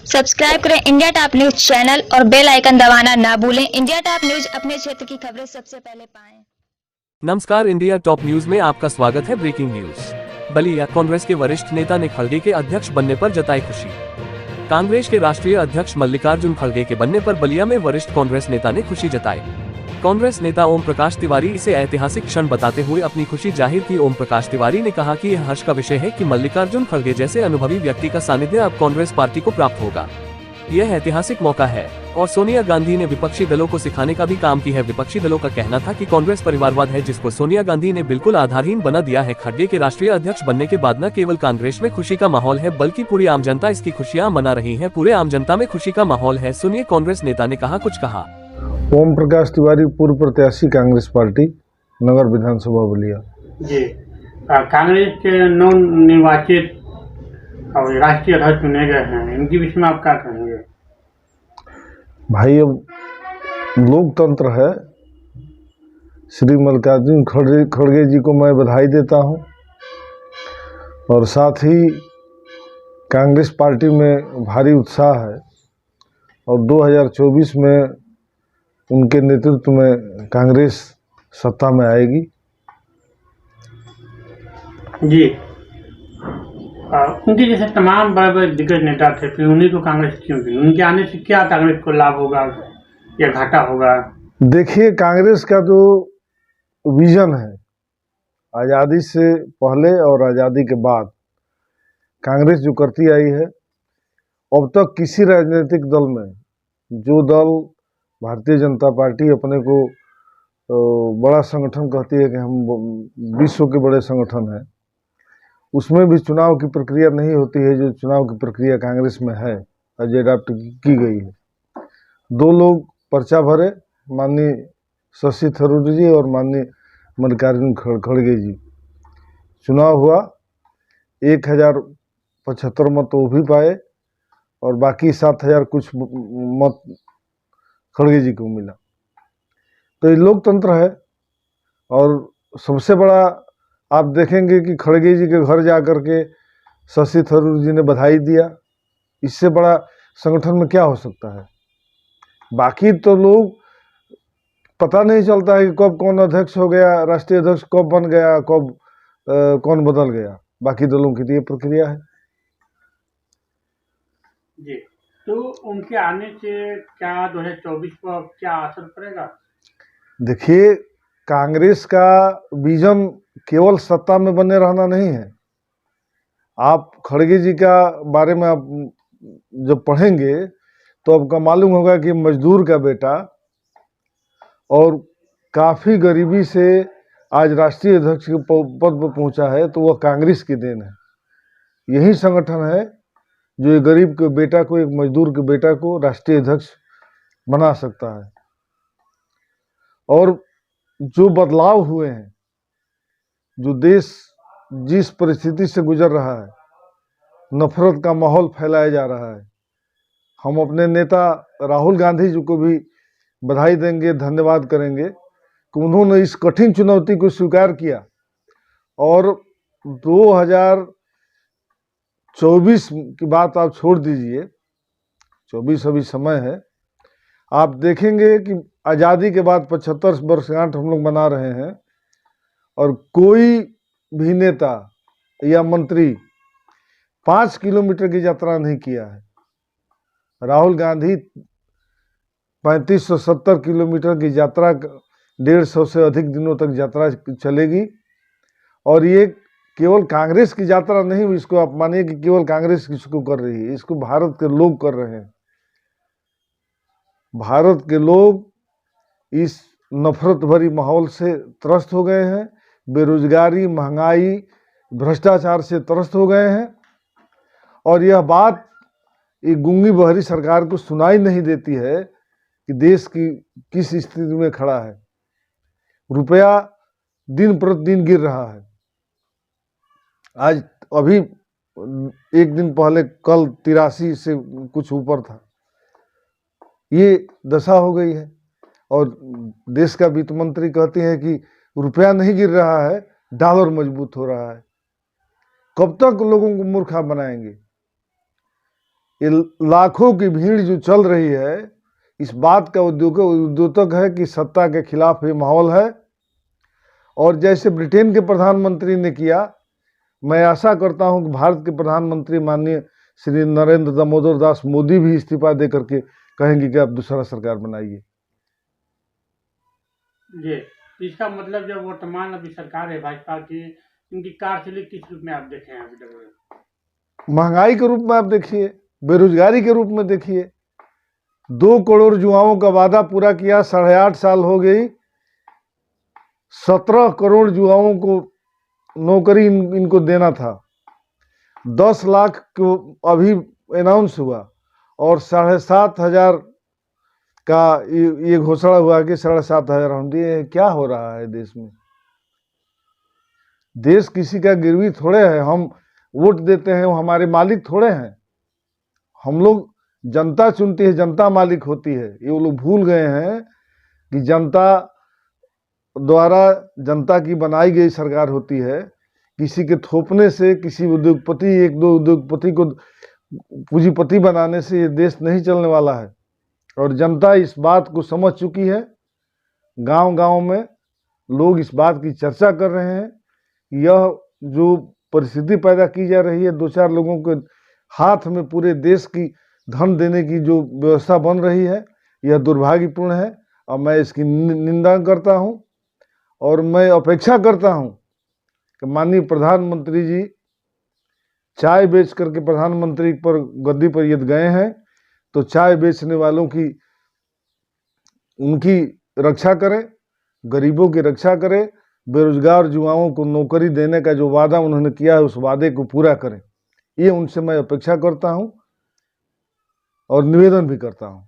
Subscribe करें India top news channel और bell icon दबाना ना भूलें। इंडिया टॉप न्यूज अपने क्षेत्र की खबरें सबसे पहले पाएं। नमस्कार, इंडिया टॉप न्यूज में आपका स्वागत है। Breaking news. बलिया कांग्रेस के वरिष्ठ नेता ने खड़गे के अध्यक्ष बनने पर जताई खुशी। कांग्रेस के राष्ट्रीय अध्यक्ष मल्लिकार्जुन खड़गे के बनने पर बलिया में वरिष्ठ कांग्रेस नेता ने खुशी जताई। कांग्रेस नेता ओम प्रकाश तिवारी इसे ऐतिहासिक क्षण बताते हुए अपनी खुशी जाहिर की। ओम प्रकाश तिवारी ने कहा कि यह हर्ष का विषय है कि मल्लिकार्जुन खड़गे जैसे अनुभवी व्यक्ति का सानिध्य अब कांग्रेस पार्टी को प्राप्त होगा। यह ऐतिहासिक मौका है और सोनिया गांधी ने विपक्षी दलों को सिखाने का भी काम की है। विपक्षी दलों का कहना था कि कांग्रेस परिवारवाद है, जिसको सोनिया गांधी ने बिल्कुल आधारहीन बना दिया है। खड़गे के राष्ट्रीय अध्यक्ष बनने के बाद न केवल कांग्रेस में खुशी का माहौल है, बल्कि पूरी आम जनता इसकी खुशियां मना रही है। पूरे आम जनता में खुशी का माहौल है। सुनिए कांग्रेस नेता ने कहा, कुछ कहा। ओम प्रकाश तिवारी, पूर्व प्रत्याशी, कांग्रेस पार्टी, नगर विधानसभा बलिया। जी, कांग्रेस के नवनिर्वाचित और राष्ट्रीय अध्यक्ष चुने गए हैं, इनके विषय में आप क्या कहेंगे? भाई, अब लोकतंत्र है। श्री मल्लिकार्जुन खड़गे जी को मैं बधाई देता हूं और साथ ही कांग्रेस पार्टी में भारी उत्साह है और 2024 में उनके नेतृत्व में कांग्रेस सत्ता में आएगी। जी, उनके जैसे तमाम बड़े बड़े दिग्गज नेता थे, फिर उन्हीं को कांग्रेस क्यों चुनी? उनके आने से क्या कांग्रेस को लाभ होगा या घाटा होगा? देखिए, कांग्रेस का जो विजन है, आज़ादी से पहले और आज़ादी के बाद कांग्रेस जो करती आई है, अब तक किसी राजनीतिक दल में, जो दल भारतीय जनता पार्टी अपने को बड़ा संगठन कहती है कि हम विश्व के बड़े संगठन हैं, उसमें भी चुनाव की प्रक्रिया नहीं होती है जो चुनाव की प्रक्रिया कांग्रेस में है और जो अडॉप्ट की गई है। दो लोग पर्चा भरे, माननीय शशि थरूर जी और माननीय मल्लिकार्जुन खड़गे जी। चुनाव हुआ, 1075 मत वो भी पाए और बाकी 7000 कुछ मत खड़गे जी को मिला। तो ये लोकतंत्र है और सबसे बड़ा आप देखेंगे कि खड़गे जी के घर जा कर के शशि थरूर जी ने बधाई दिया। इससे बड़ा संगठन में क्या हो सकता है? बाकी तो लोग पता नहीं चलता है कि कब कौन अध्यक्ष हो गया, राष्ट्रीय अध्यक्ष कब बन गया, कब कौन बदल गया। बाकी दलों की तो ये प्रक्रिया है। जी, तो उनके आने से क्या 2024 पर क्या असर पड़ेगा? देखिए, कांग्रेस का विजन केवल सत्ता में बने रहना नहीं है। आप खड़गे जी का बारे में आप जब पढ़ेंगे तो आपको मालूम होगा कि मजदूर का बेटा और काफ़ी गरीबी से आज राष्ट्रीय अध्यक्ष के पद पर पहुंचा है, तो वह कांग्रेस की देन है। यही संगठन है जो एक गरीब के बेटा को, एक मजदूर के बेटा को राष्ट्रीय अध्यक्ष बना सकता है। और जो बदलाव हुए हैं, जो देश जिस परिस्थिति से गुजर रहा है, नफरत का माहौल फैलाया जा रहा है, हम अपने नेता राहुल गांधी जी को भी बधाई देंगे, धन्यवाद करेंगे कि उन्होंने इस कठिन चुनौती को स्वीकार किया और 2024 की बात आप छोड़ दीजिए, 24 अभी समय है। आप देखेंगे कि आज़ादी के बाद 75 वर्षगांठ हम लोग मना रहे हैं और कोई भी नेता या मंत्री 5 किलोमीटर की यात्रा नहीं किया है। राहुल गांधी 3570 किलोमीटर की यात्रा, 150 से अधिक दिनों तक यात्रा चलेगी और ये केवल कांग्रेस की यात्रा नहीं, इसको आप मानिए कि केवल कांग्रेस किसको कर रही है, इसको भारत के लोग कर रहे हैं। भारत के लोग इस नफरत भरी माहौल से त्रस्त हो गए हैं, बेरोजगारी, महंगाई, भ्रष्टाचार से त्रस्त हो गए हैं और यह बात एक गूंगी बहरी सरकार को सुनाई नहीं देती है कि देश की किस स्थिति में खड़ा है। रुपया दिन प्रतिदिन गिर रहा है। आज अभी एक दिन पहले, कल 83 से कुछ ऊपर था। ये दशा हो गई है और देश का वित्त मंत्री कहते हैं कि रुपया नहीं गिर रहा है, डॉलर मजबूत हो रहा है। कब तक लोगों को मूर्खा बनाएंगे? ये लाखों की भीड़ जो चल रही है, इस बात का उद्योतक है कि सत्ता के खिलाफ ये माहौल है। और जैसे ब्रिटेन के प्रधानमंत्री ने किया, मैं आशा करता हूं कि भारत के प्रधानमंत्री माननीय श्री नरेंद्र दामोदर दास मोदी भी इस्तीफा दे करके कहेंगे कि आप दूसरा सरकार बनाइए। जी, इसका मतलब जो वर्तमान अभी सरकार है भाजपा की, इनकी कार्यशैली किस रूप में आप देखे हैं अभी तक? महंगाई के रूप में आप देखिए, बेरोजगारी के रूप में देखिए। 2 करोड़ युवाओं का वादा पूरा किया, 8.5 साल हो गई। 17 करोड़ युवाओं को नौकरी इनको देना था। 10 लाख को अभी अनाउंस हुआ और 7,500 का ये घोषणा हुआ कि 7,500 हम दिए। क्या हो रहा है देश में? देश किसी का गिरवी थोड़े है। हम वोट देते हैं, वो हमारे मालिक थोड़े हैं। हम लोग, जनता चुनती है, जनता मालिक होती है। ये वो लोग भूल गए हैं कि जनता द्वारा जनता की बनाई गई सरकार होती है। किसी के थोपने से, किसी उद्योगपति, 1-2 उद्योगपति को पूंजीपति बनाने से ये देश नहीं चलने वाला है। और जनता इस बात को समझ चुकी है। गांव-गांव में लोग इस बात की चर्चा कर रहे हैं। यह जो परिस्थिति पैदा की जा रही है, 2-4 लोगों के हाथ में पूरे देश की धन देने की जो व्यवस्था बन रही है, यह दुर्भाग्यपूर्ण है और मैं इसकी निंदा करता हूं। और मैं अपेक्षा करता हूं कि माननीय प्रधानमंत्री जी चाय बेच करके प्रधानमंत्री पर गद्दी पर यदि गए हैं, तो चाय बेचने वालों की, उनकी रक्षा करें, गरीबों की रक्षा करें, बेरोजगार युवाओं को नौकरी देने का जो वादा उन्होंने किया है, उस वादे को पूरा करें। ये उनसे मैं अपेक्षा करता हूं और निवेदन भी करता हूं।